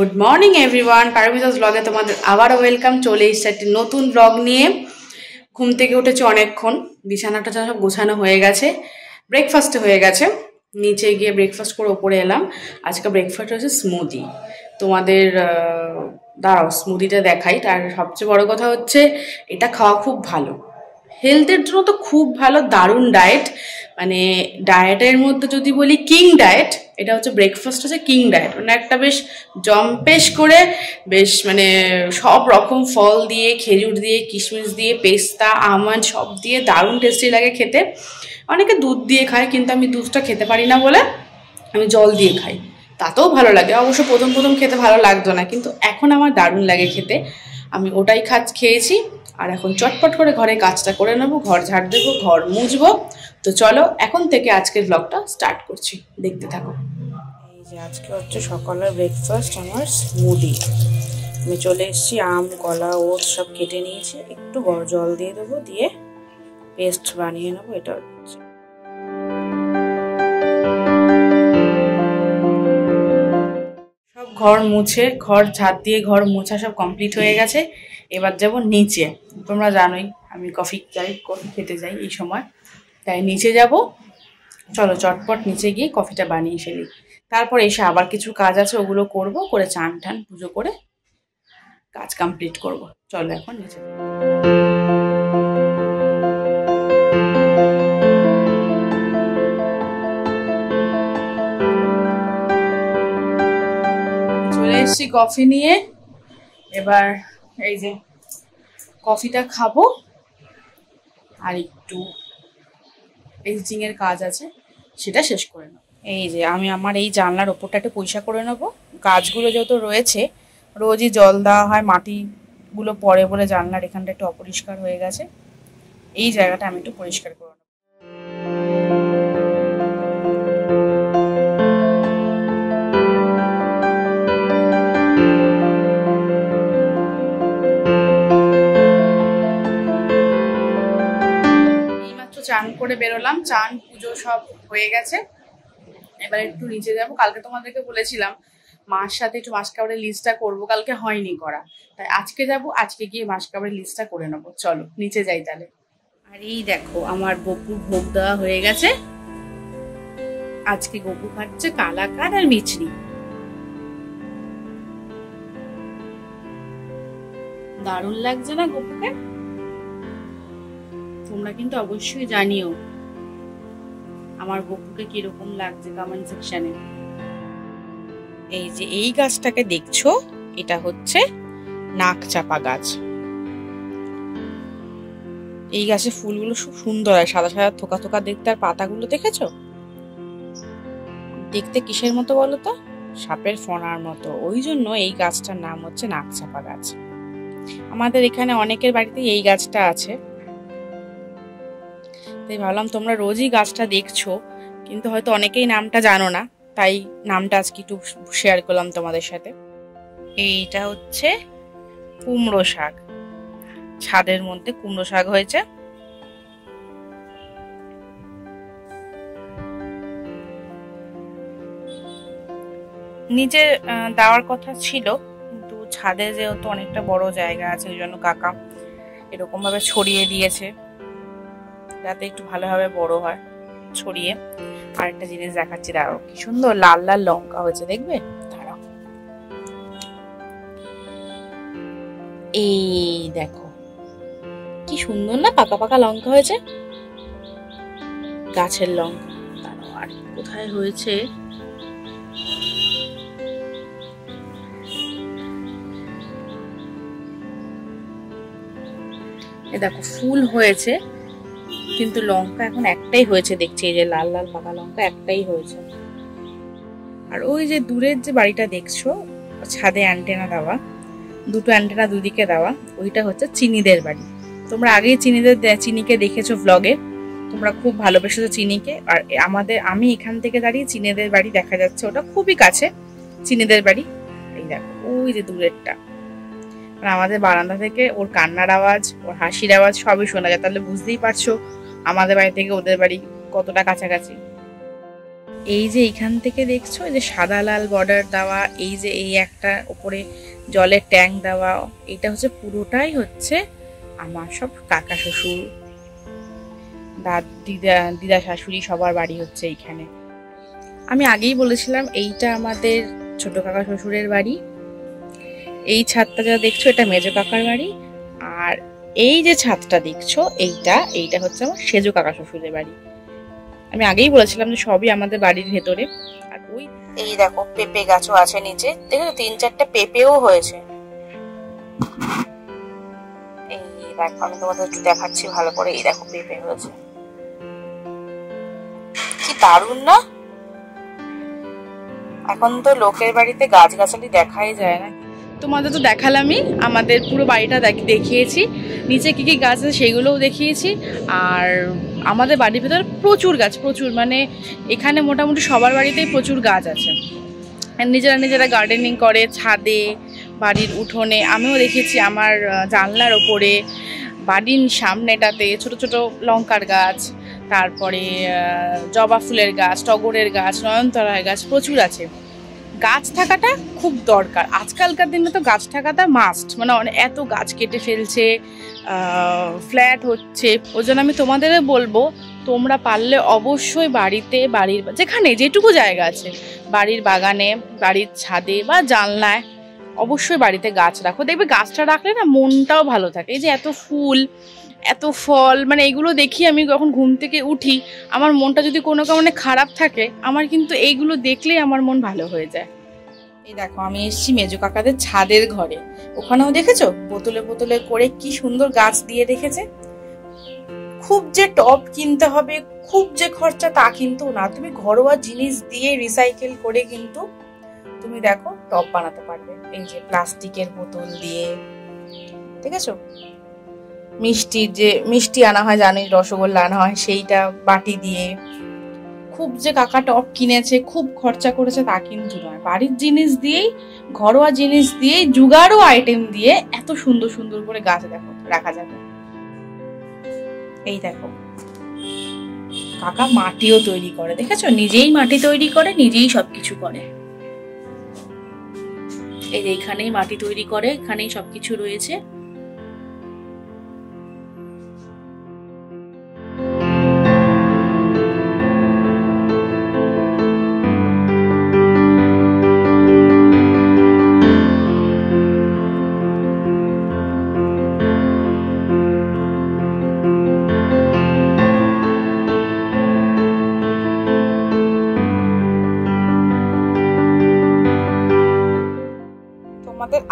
Good morning everyone, Paromita's ব্লগে তোমাদের আবারও ওয়েলকাম। চলে এসেছে একটি নতুন ব্লগ নিয়ে। ঘুম থেকে উঠেছে অনেকক্ষণ, বিছানাটা সব গোছানো হয়ে গেছে, ব্রেকফাস্ট হয়ে গেছে। নিচে গিয়ে ব্রেকফাস্ট করে ওপরে এলাম। আজকে ব্রেকফাস্ট হচ্ছে স্মুদি। তোমাদের দাঁড়াও স্মুদিটা দেখাই। তার সবচেয়ে বড় কথা হচ্ছে এটা খাওয়া খুব ভালো, হেলথের জন্য তো খুব ভালো, দারুণ ডায়েট। মানে ডায়েটের মধ্যে যদি বলি কিং ডায়েট, এটা হচ্ছে ব্রেকফাস্ট হচ্ছে কিং ডায়েট। মানে একটা বেশ জম্পেশ করে বেশ মানে সব রকম ফল দিয়ে, খেজুর দিয়ে, কিশমিশ দিয়ে, পেস্তা, আমন্ড সব দিয়ে দারুণ টেস্টি লাগে খেতে। অনেকে দুধ দিয়ে খায়, কিন্তু আমি দুধটা খেতে পারি না বলে আমি জল দিয়ে খাই, তাতেও ভালো লাগে। অবশ্য প্রথম প্রথম খেতে ভালো লাগতো না, কিন্তু এখন আমার দারুণ লাগে খেতে। আমি ওটাই খেয়েছি। আর এখন চটপট করে ঘরে কাজটা করে নেবো, ঘর ঝাড় দেবো, ঘর মুছবো। তো চলো এখন থেকে আজকের ব্লগটা স্টার্ট করছি, দেখতে থাকো। এই যে আজকে হচ্ছে সকালের ব্রেকফাস্ট আমার স্মুদি। আমি চলে এসেছি, আম, কলা, ওটস সব কেটে নিয়েছি। একটু জল দিয়ে দেবো, দিয়ে পেস্ট বানিয়ে নেবো। এটা হচ্ছে সব ঘর মুছে, ঘর ঝাড় দিয়ে ঘর মোছা সব কমপ্লিট হয়ে গেছে। এবার যাব নিচে। তোমরা জানোই আমি কফি খেতে যাই এই সময়, তাই নিচে যাব। চলো চটপট নিচে গিয়ে কফিটা বানিয়ে ফেলি, তারপর এসে আবার কিছু কাজ আছে ওগুলো করব, করে চান টান পুজো করে কাজ কমপ্লিট করব। চলো এখন নিচে চলে এসেছি কফি নিয়ে। এবার এই যে কফিটা খাবো, আর একটু এডিটিং এর কাজ আছে সেটা শেষ করে নেবো। এই যে আমি আমার এই জানলার ওপরটা একটু পরিষ্কার করে নেবো। গাছগুলো যেহেতু রয়েছে, রোজই জল দেওয়া হয়, মাটিগুলো পড়ে বলে জানলার এখানটা একটু অপরিষ্কার হয়ে গেছে। এই জায়গাটা আমি একটু পরিষ্কার করে নেবো। এইমাত্র চান করে বেরোলাম, চান পুজো সব হয়ে গেছে। এবার একটু নিচে যাবো। কালকে তোমাদেরকে বলেছিলাম মার সাথে একটু মাস কাবারের লিস্টটা করবো, কালকে হয়নি করা, তাই আজকে যাব। আজকে গিয়ে মাস কাবারের লিস্টটা করে নেবো। চলো নিচে যাই তাহলে। আর এই দেখো আমার গপুর ভোগ দেওয়া হয়ে গেছে। আজকে গপু খাচ্ছে কালাকাঁদ আর মিছরি। দারুণ লাগছে না গপুকে? তোমরা কিন্তু অবশ্যই জানিও আমার গপুকে কিরকম লাগছে কমেন্ট সেকশনে। এই যে এই গাছটাকে দেখছো, এটা হচ্ছে নাকচাপা গাছ। এই গাছের ফুলগুলো খুব সুন্দর হয়, সাদা সাদা থোকা থোকা দেখতে। আর পাতাগুলো দেখেছো দেখতে কিসের মতো বলো তো? সাপের ফনার মতো। ওই জন্য এই গাছটার নাম হচ্ছে নাকচাপা গাছ। আমাদের এখানে অনেকের বাড়িতে এই গাছটা আছে, তাই ভাবলাম তোমরা রোজই গাছটা দেখছো, কিন্তু হয়তো অনেকেই নামটা জানো না, তাই নামটা আজকে একটু শেয়ার করলাম তোমাদের সাথে। এইটা হচ্ছে কুমড়ো শাক। ছাদের মধ্যে কুমড়ো শাক হয়েছে। নিচে দেওয়ার কথা ছিল, কিন্তু ছাদে যেহেতু অনেকটা বড় জায়গা আছে, ওই জন্য কাকা এরকম ভাবে ছড়িয়ে দিয়েছে যাতে একটু ভালোভাবে বড় হয়। ছড়িয়ে আরেকটা জিনিস দেখাচ্ছি, দাঁড়াও কি সুন্দর লাল লাল লঙ্কা হয়েছে, দেখবে? দাঁড়াও, এই দেখো কি সুন্দর না পাকা পাকা লঙ্কা হয়েছে, গাছের লঙ্কা। দাঁড়াও আর কোথায় হয়েছে, এ দেখো ফুল হয়েছে, কিন্তু লঙ্কা এখন একটাই হয়েছে দেখছি। এই যে লাল লাল পাকা লঙ্কা একটাই হয়েছে। আর ওই যে দূরের যে বাড়িটা দেখছো, ছাদে অ্যান্টেনা দেওয়া, দুটো অ্যান্টেনা দুদিকে দেওয়া, ওইটা হচ্ছে চিনিদের বাড়ি। তোমরা আগেই চিনিকে দেখেছো ব্লগে, তোমরা খুব ভালোবেসেছো চিনিকে। আর আমি এখান থেকে দাঁড়িয়ে চিনিদের বাড়ি দেখা যাচ্ছে, ওটা খুবই কাছে চিনিদের বাড়ি। এই দেখো ওই যে দূরেরটা, আমাদের বারান্দা থেকে ওর কান্নার আওয়াজ, ওর হাসির আওয়াজ সবই শোনা যায়। তাহলে বুঝতেই পারছো আমাদের বাড়ি থেকে ওদের বাড়ি কতটা কাছাকাছি। এই যে এইখান থেকে দেখছো, এই যে সাদা লাল বর্ডার দেওয়া, এই যে এই একটা উপরে জলের ট্যাঙ্ক দেওয়া, এটা হচ্ছে পুরোটাই হচ্ছে আমার সব কাকা শ্বশুর, দিদা শাশুড়ি সবার বাড়ি হচ্ছে এইখানে। আমি আগেই বলেছিলাম এইটা আমাদের ছোট কাকা শ্বশুরের বাড়ি। এই ছাদটা যা দেখছো এটা মেজো কাকার বাড়ি, আর এই যে ছাদটা দেখছো এইটা হচ্ছে আমার সেজো কাকা শ্বশুরের বাড়ি। আমি আগেই বলেছিলাম যে সবই আমাদের বাড়ির ভেতরে। আর ওই এই দেখো পেঁপে গাছও আছে নিচে, দেখো 3-4টা পেঁপেও হয়েছে। এই দেখো আমি তোমাদের একটু দেখাচ্ছি ভালো করে, এই দেখো পেঁপে হয়েছে, কি দারুণ না? এখন তো লোকের বাড়িতে গাছগাছালি দেখাই যায় না। তোমাদের তো দেখালামই, আমাদের পুরো বাড়িটা দেখিয়েছি, নিচে কি কি গাছ আছে সেগুলোও দেখিয়েছি। আর আমাদের বাড়ির ভেতরে প্রচুর গাছ, প্রচুর, মানে এখানে মোটামুটি সবার বাড়িতেই প্রচুর গাছ আছে। নিজেরা গার্ডেনিং করে ছাদে, বাড়ির উঠোনে। আমিও দেখেছি আমার জানলার ওপরে, বাড়ির সামনেটাতে ছোট ছোট লঙ্কার গাছ, তারপরে জবা ফুলের গাছ, টগরের গাছ, নয়নতারার গাছ প্রচুর আছে। গাছ থাকাটা খুব দরকার, আজকালকার দিনে তো গাছ থাকাটা মাস্ট, মানে এত গাছ কেটে ফেলছে, ফ্ল্যাট হচ্ছে। ওই জন্য আমি তোমাদের বলবো তোমরা পারলে অবশ্যই বাড়িতে, বাড়ির যেখানে যেটুকু জায়গা আছে, বাড়ির বাগানে, বাড়ির ছাদে বা জানলায় অবশ্যই বাড়িতে গাছ রাখো। দেখবে গাছটা রাখলে না মনটাও ভালো থাকে। এই যে এত ফুল, এত ফল, মানে এইগুলো দেখি আমি যখন ঘুম থেকে উঠি, আমার মনটা যদি কোনো কারণে খারাপ থাকে, আমার কিন্তু এইগুলো দেখলেই আমার মন ভালো হয়ে যায়। এই দেখো আমি এসেছি মেজো কাকাদের ছাদের ঘরে, ওখানেও দেখেছো বোতলে বোতলে করে কি সুন্দর গাছ দিয়ে রেখেছে। খুব যে টব কিনতে হবে, খুব যে খরচা তা কিন্তু না, তুমি ঘরোয়া জিনিস দিয়ে রিসাইকেল করে কিন্তু তুমি দেখো টব বানাতে পারবে। এই যে প্লাস্টিকের বোতল দিয়ে, ঠিক আছে, মিষ্টি আনা হয়, জানিস রসগোল্লা আনা হয়, সেইটা বাটি দিয়ে। খুব যে কাকা টব কিনেছে, খুব খরচা করেছে তা কিন্তু নয়, বাড়ির জিনিস দিয়েই, ঘরোয়া জিনিস দিয়েই, জুগাড়ো আইটেম দিয়ে এত সুন্দর সুন্দর করে গাছ দেখো রাখা যাবে। এই দেখো কাকা মাটিও তৈরি করে, দেখেছো, নিজেই মাটি তৈরি করে, নিজেই সবকিছু করে। এই যে এখানেই মাটি তৈরি করে, এখানেই সবকিছু রয়েছে।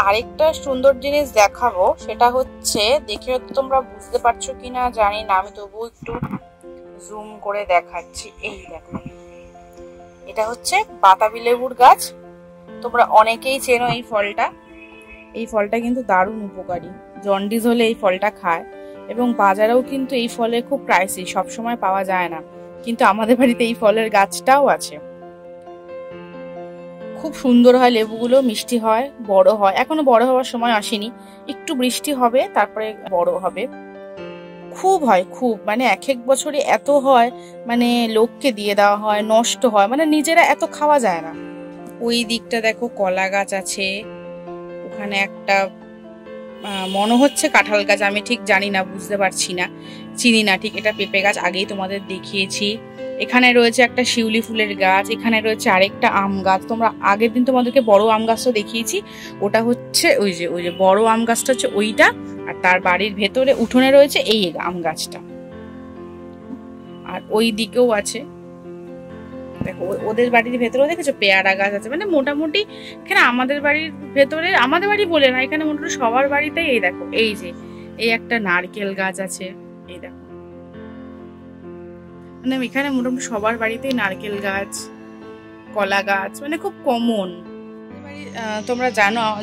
আরেকটা সুন্দর জিনিস দেখাবো, সেটা হচ্ছে, দেখে তোমরা বুঝতে পারছো কিনা জানি না, আমি তবুও একটু জুম করে দেখাচ্ছি। এই দেখো এটা হচ্ছে বাতাবি লেবুর গাছ, তোমরা অনেকেই চেনো এই ফলটা। এই ফলটা কিন্তু দারুণ উপকারী, জন্ডিস হলে এই ফলটা খায়, এবং বাজারেও কিন্তু এই ফলের খুব প্রাইসি, সবসময় পাওয়া যায় না, কিন্তু আমাদের বাড়িতে এই ফলের গাছটাও আছে। খুব সুন্দর হয় লেবুগুলো, মিষ্টি হয়, বড় হয়, এখনো বড় হওয়ার সময় আসেনি, একটু বৃষ্টি হবে তারপরে বড় হবে। খুব হয়, খুব, মানে এক এক বছরে এত হয়, মানে লোককে দিয়ে দেওয়া হয়, নষ্ট হয়, মানে নিজেরা এত খাওয়া যায় না। ওই দিকটা দেখো কলা গাছ আছে, ওখানে একটা মনে হচ্ছে কাঁঠাল গাছ, আমি ঠিক জানি না, বুঝতে পারছি না, চিনি না ঠিক। এটা পেঁপে গাছ, আগেই তোমাদের দেখিয়েছি। এখানে রয়েছে একটা শিউলি ফুলের গাছ, এখানে রয়েছে আরেকটা আম গাছ। তোমরা আগের দিন তোমাদেরকে বড় আম গাছটা দেখিয়েছি, ওটা হচ্ছে ওই যে বড় আম গাছটা হচ্ছে ওইটা, আর তার বাড়ির ভেতরে উঠোনে রয়েছে এই আম গাছটা। আর ওই দিকেও আছে, দেখো ওদের বাড়ির ভেতরেও দেখেছো পেয়ারা গাছ আছে। মানে মোটামুটি এখানে আমাদের বাড়ির ভেতরে, আমাদের বাড়ি বলে না, এখানে মোটামুটি সবার বাড়িতেই এই দেখো, এই যে এই একটা নারকেল গাছ আছে, এই দেখো, মানে এখানে মোটামুটি সবার বাড়িতেই নারকেল গাছ, কলা গাছ, মানে খুব কমন। তোমরা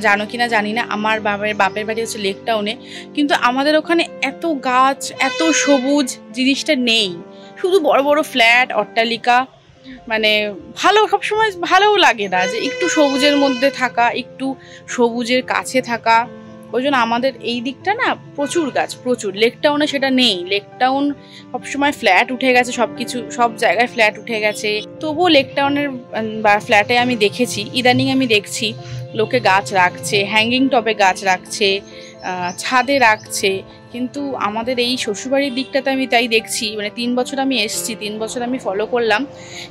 জানো কিনা জানি না, আমার বাপের বাড়ি হচ্ছে লেক টাউনে, কিন্তু আমাদের ওখানে এত গাছ, এত সবুজ জিনিসটা নেই, শুধু বড় বড় ফ্ল্যাট, অট্টালিকা। মানে ভালো, সবসময় ভালোও লাগে না যে একটু সবুজের মধ্যে থাকা, একটু সবুজের কাছে থাকা, ওই জন্য আমাদের এই দিকটা না প্রচুর গাছ, প্রচুর। লেক টাউনে সেটা নেই, লেক টাউন সবসময় ফ্ল্যাট উঠে গেছে, সব জায়গায় ফ্ল্যাট উঠে গেছে। তবুও লেক টাউনের বা ফ্ল্যাটে আমি দেখেছি, ইদানিং আমি দেখছি লোকে গাছ রাখছে, হ্যাঙ্গিং টবে গাছ রাখছে, ছাদে রাখছে। কিন্তু আমাদের এই শ্বশুরবাড়ির দিকটাতে আমি তাই দেখছি, মানে 3 বছর আমি এসছি, 3 বছর আমি ফলো করলাম,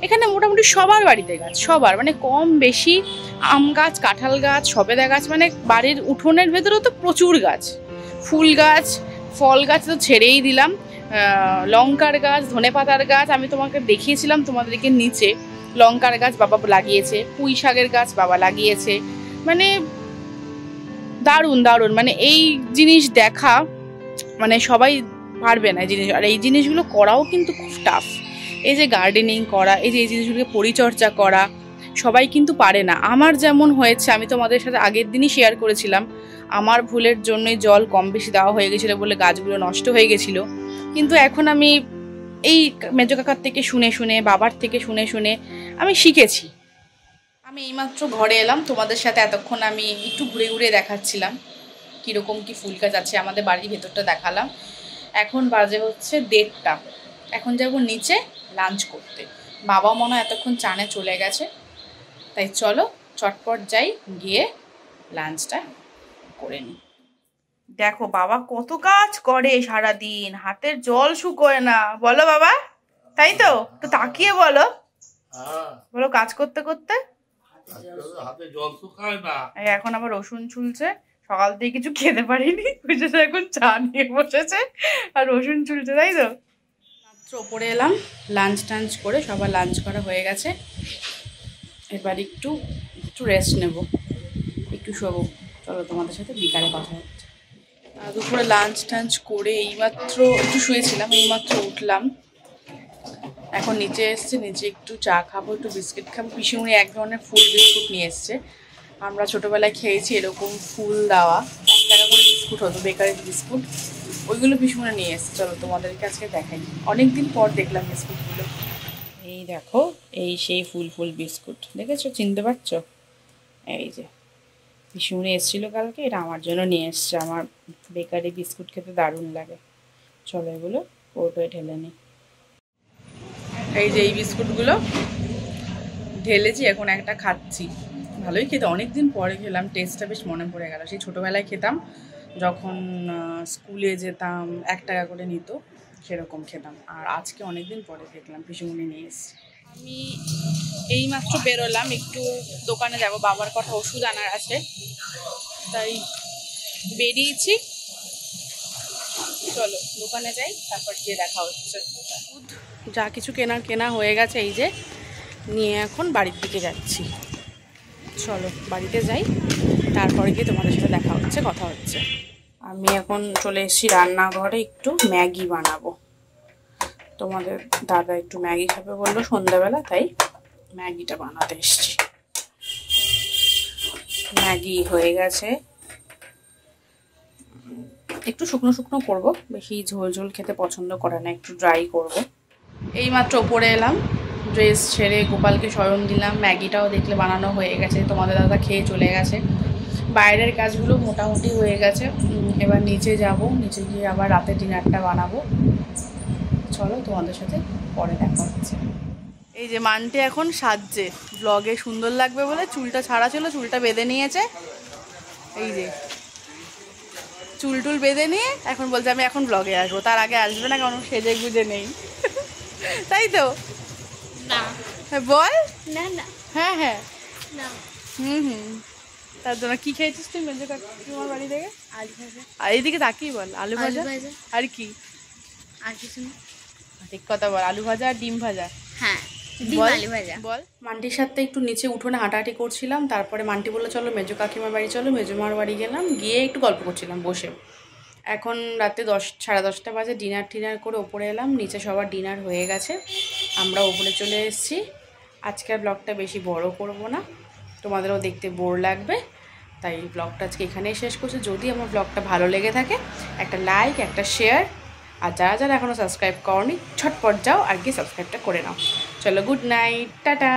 এখানে মোটামুটি সবার বাড়িতে গাছ, সবার, মানে কম বেশি আম গাছ, কাঁঠাল গাছ, সবেদা গাছ, মানে বাড়ির উঠোনের ভেতরেও তো প্রচুর গাছ। ফুল গাছ, ফল গাছ তো ছেড়েই দিলাম, লঙ্কার গাছ, ধনেপাতার গাছ আমি তোমাকে দেখিয়েছিলাম তোমাদেরকে নিচে, লঙ্কার গাছ বাবা লাগিয়েছে, পুঁই শাকের গাছ বাবা লাগিয়েছে। মানে দারুণ দারুণ, মানে এই জিনিস দেখা মানে সবাই পারবে না এই জিনিস, আর এই জিনিসগুলো করাও কিন্তু খুব টাফ। এই যে গার্ডেনিং করা, এই যে এই জিনিসগুলোকে পরিচর্যা করা সবাই কিন্তু পারে না। আমার যেমন হয়েছে, আমি তোমাদের সাথে আগের দিনই শেয়ার করেছিলাম, আমার ভুলের জন্যই জল কম বেশি দেওয়া হয়ে গেছিলো বলে গাছগুলো নষ্ট হয়ে গেছিলো। কিন্তু এখন আমি এই মেজো কাকার থেকে শুনে শুনে, বাবার থেকে শুনে শুনে আমি শিখেছি। আমি এইমাত্র ঘরে এলাম, তোমাদের সাথে এতক্ষণ আমি একটু ঘুরে ঘুরে দেখাচ্ছিলাম কীরকম কি ফুল গাছ আছে, আমাদের বাড়ির ভেতরটা দেখালাম। এখন বাজে হচ্ছে 1:30, এখন যাব নিচে লাঞ্চ করতে। বাবা মনে হয় এতক্ষণ চানে চলে গেছে, তাই চলো চটপট যাই, গিয়ে লাঞ্চটা করে নিই। দেখো বাবা কত কাজ করে সারাদিন, হাতের জল শুকোয় না, বলো বাবা, তাই তো? তো তাকিয়ে বলো, বলো কাজ করতে করতে এখন আবার রসুন ছুলছে, সকাল থেকে কিছু খেতে পারিনি, এখন চা নিয়ে বসেছে আর রসুন ছুলছে, তাই তো? মাত্র ওপরে এলাম, লাঞ্চ টাঞ্চ করে সবার লাঞ্চ করা হয়ে গেছে, এবার একটু রেস্ট নেব, একটু শোবো। চলো তোমাদের সাথে বিকালে কথা হচ্ছে। দুপুরে লাঞ্চ টাঞ্চ করে এইমাত্র একটু শুয়েছিলাম, এইমাত্র উঠলাম, এখন নিচে এসছে, নিচে একটু চা খাবো, একটু বিস্কিট খাবো। পিসিমণি এক ধরনের ফুল বিস্কুট নিয়ে এসছে, আমরা ছোটোবেলায় খেয়েছি এরকম ফুল দেওয়া 1 টাকা করে বিস্কুট হতো, বেকারির বিস্কুট, ওইগুলো পিসিমণি নিয়ে এসছে। চলো তোমাদেরকে আজকে দেখাই, অনেকদিন পর দেখলাম বিস্কুটগুলো। এই দেখো, এই সেই ফুল বিস্কুট, দেখেছো, চিনতে পারছো? এই যে পিসিমণি এসেছিলো কালকে, এটা আমার জন্য নিয়ে এসছে, আমার বেকারি বিস্কুট খেতে দারুণ লাগে। চলো এগুলো কৌটোয় ঢেলে নিই। এই যে এই বিস্কুটগুলো ঢেলেছি, এখন একটা খাচ্ছি, ভালোই খেতে, অনেকদিন পরে খেলাম, টেস্টটা বেশ মনে পড়ে গেল। সেই ছোটোবেলায় খেতাম যখন স্কুলে যেতাম, 1 টাকা করে নিত, সেরকম খেতাম। আর আজকে অনেকদিন পরে দেখলাম পিসিমণি নিয়ে এসেছি। আমি এইমাত্র বেরোলাম, একটু দোকানে যাব, বাবার কথা ওষুধ আনার আছে, তাই বেরিয়েছি। চলো দোকানে যাই, তারপর গিয়ে দেখা হচ্ছে। যা কিছু কেনা হয়ে গেছে, এই যে নিয়ে এখন বাড়ির দিকে যাচ্ছি। চলো বাড়িতে যাই, তারপরে গিয়ে তোমাদের সাথে দেখা হচ্ছে, কথা হচ্ছে। আমি এখন চলে এসেছি রান্নাঘরে, একটু ম্যাগি বানাবো। তোমাদের দাদা একটু ম্যাগি খাবে বললো সন্ধ্যাবেলা, তাই ম্যাগিটা বানাতে এসেছি। ম্যাগি হয়ে গেছে, একটু শুকনো শুকনো করবো, বেশি ঝোল ঝোল খেতে পছন্দ করে না, একটু ড্রাই করব। এইমাত্র ওপরে এলাম, ড্রেস ছেড়ে গোপালকে শয়ন দিলাম, ম্যাগিটাও দেখলে বানানো হয়ে গেছে, তোমাদের দাদা খেয়ে চলে গেছে। বাইরের কাজগুলো মোটামুটি হয়ে গেছে, এবার নিচে যাব, নিচে গিয়ে আবার রাতে ডিনারটা বানাবো। চলো তোমাদের সাথে পরে দেখা হচ্ছে। এই যে মানটি এখন সাজছে, ব্লগে সুন্দর লাগবে বলে চুলটা ছাড়া ছিল, চুলটা বেঁধে নিয়েছে, এই যে চুল টুল বেঁধে নিয়ে এখন বলছে আমি এখন ব্লগে আসবো, তার আগে আসবে না, কারণ সেজে গুজে নেই, তাই তো? না বল, না না, হ্যাঁ হ্যাঁ না, তার জন্য কি খেয়েছিস তুই মেজো কাকিমার বাড়ি থেকে? আলু ভাজা। আর এইদিকে তাকিয়ে বল, আলু ভাজা আর কি? আর কিছু না, ঠিক কথা বল, আলু ভাজা আর ডিম ভাজা। হ্যাঁ বল। মান্টির সাথে একটু নিচে উঠোনে হাঁটাহাঁটি করছিলাম, তারপরে মান্টি বললো চলো মেজো কাকিমার বাড়ি চলো, মেজোমার বাড়ি গেলাম, গিয়ে একটু গল্প করছিলাম বসে। এখন রাতে 10-10:30 বাজে, ডিনার করে ওপরে এলাম, নিচে সবার ডিনার হয়ে গেছে, আমরা ওপরে চলে এসেছি। আজকের ব্লগটা বেশি বড় করব না, তোমাদেরও দেখতে বোর লাগবে, তাই ব্লগটা আজকে এখানেই শেষ করছি। যদি আমার ব্লগটা ভালো লেগে থাকে একটা লাইক, একটা শেয়ার, আর যারা যারা এখনও সাবস্ক্রাইব করনি ঝটপট যাও আর গিয়ে সাবস্ক্রাইবটা করে নাও। চলো গুড নাইট, টাটা।